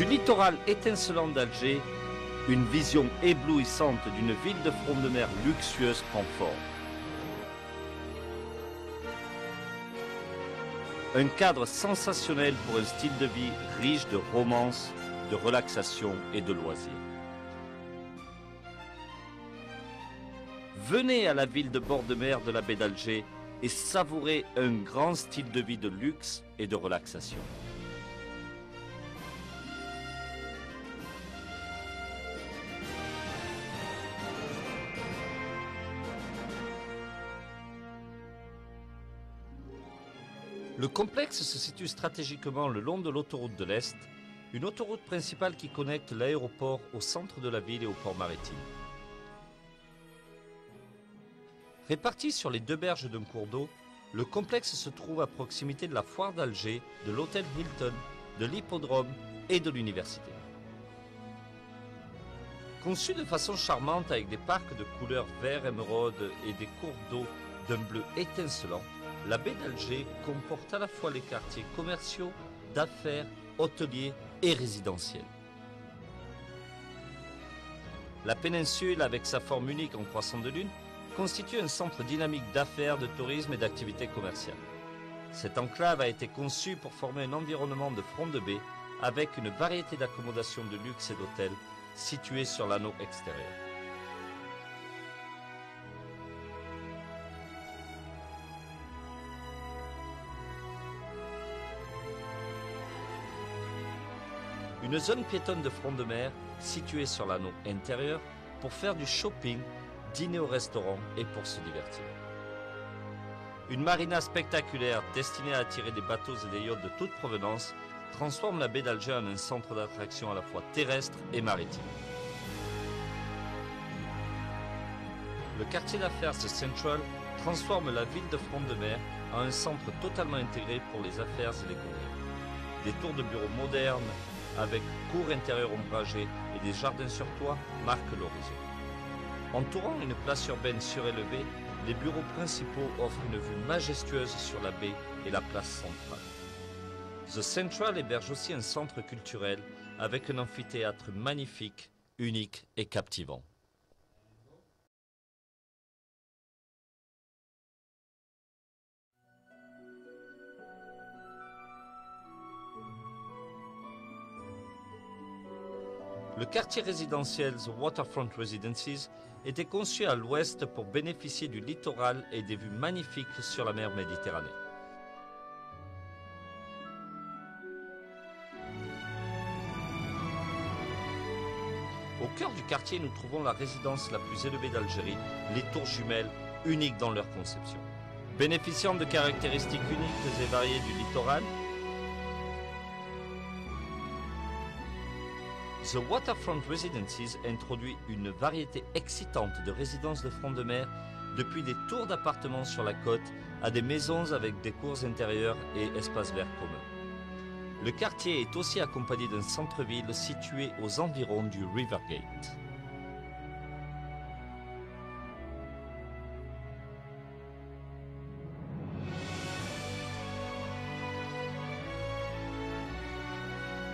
littoral étincelant d'Alger, une vision éblouissante d'une ville de front de mer luxueuse prend forme. Un cadre sensationnel pour un style de vie riche de romance, de relaxation et de loisirs. Venez à la ville de bord de mer de la baie d'Alger et savourez un grand style de vie de luxe et de relaxation. Le complexe se situe stratégiquement le long de l'autoroute de l'Est, une autoroute principale qui connecte l'aéroport au centre de la ville et au port maritime. Réparti sur les deux berges d'un cours d'eau, le complexe se trouve à proximité de la foire d'Alger, de l'hôtel Hilton, de l'hippodrome et de l'université. Conçu de façon charmante avec des parcs de couleur vert émeraude et des cours d'eau d'un bleu étincelant, la baie d'Alger comporte à la fois les quartiers commerciaux, d'affaires, hôteliers et résidentiels. La péninsule, avec sa forme unique en croissant de lune, constitue un centre dynamique d'affaires, de tourisme et d'activités commerciales. Cette enclave a été conçue pour former un environnement de front de baie avec une variété d'accommodations de luxe et d'hôtels situés sur l'anneau extérieur. Une zone piétonne de front de mer située sur l'anneau intérieur pour faire du shopping, dîner au restaurant et pour se divertir. Une marina spectaculaire destinée à attirer des bateaux et des yachts de toute provenance transforme la baie d'Alger en un centre d'attraction à la fois terrestre et maritime. Le quartier d'affaires de Central transforme la ville de front de mer en un centre totalement intégré pour les affaires et les congrès. Des tours de bureaux modernes avec cours intérieurs ombragés et des jardins sur toit marquent l'horizon. Entourant une place urbaine surélevée, les bureaux principaux offrent une vue majestueuse sur la baie et la place centrale. The Central héberge aussi un centre culturel avec un amphithéâtre magnifique, unique et captivant. Le quartier résidentiel The Waterfront Residences était conçu à l'ouest pour bénéficier du littoral et des vues magnifiques sur la mer Méditerranée. Au cœur du quartier, nous trouvons la résidence la plus élevée d'Algérie, les tours jumelles, uniques dans leur conception. Bénéficiant de caractéristiques uniques et variées du littoral, The Waterfront Residences introduit une variété excitante de résidences de front de mer, depuis des tours d'appartements sur la côte à des maisons avec des cours intérieurs et espaces verts communs. Le quartier est aussi accompagné d'un centre-ville situé aux environs du Rivergate.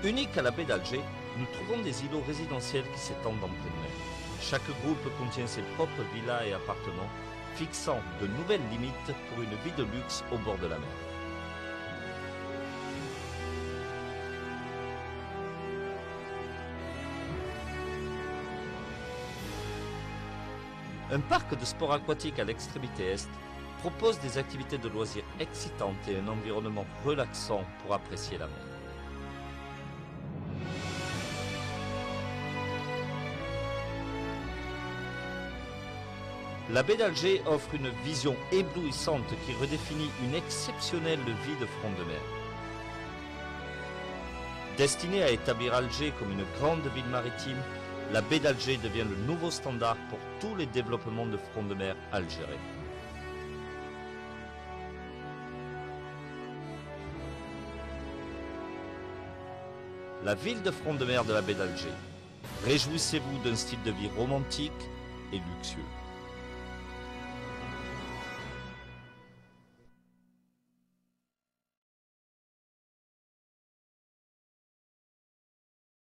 Unique à la baie d'Alger, nous trouvons des îlots résidentiels qui s'étendent en pleine mer. Chaque groupe contient ses propres villas et appartements, fixant de nouvelles limites pour une vie de luxe au bord de la mer. Un parc de sport aquatique à l'extrémité est propose des activités de loisirs excitantes et un environnement relaxant pour apprécier la mer. La baie d'Alger offre une vision éblouissante qui redéfinit une exceptionnelle vie de front de mer. Destinée à établir Alger comme une grande ville maritime, la baie d'Alger devient le nouveau standard pour tous les développements de front de mer algérien. La ville de front de mer de la baie d'Alger. Réjouissez-vous d'un style de vie romantique et luxueux.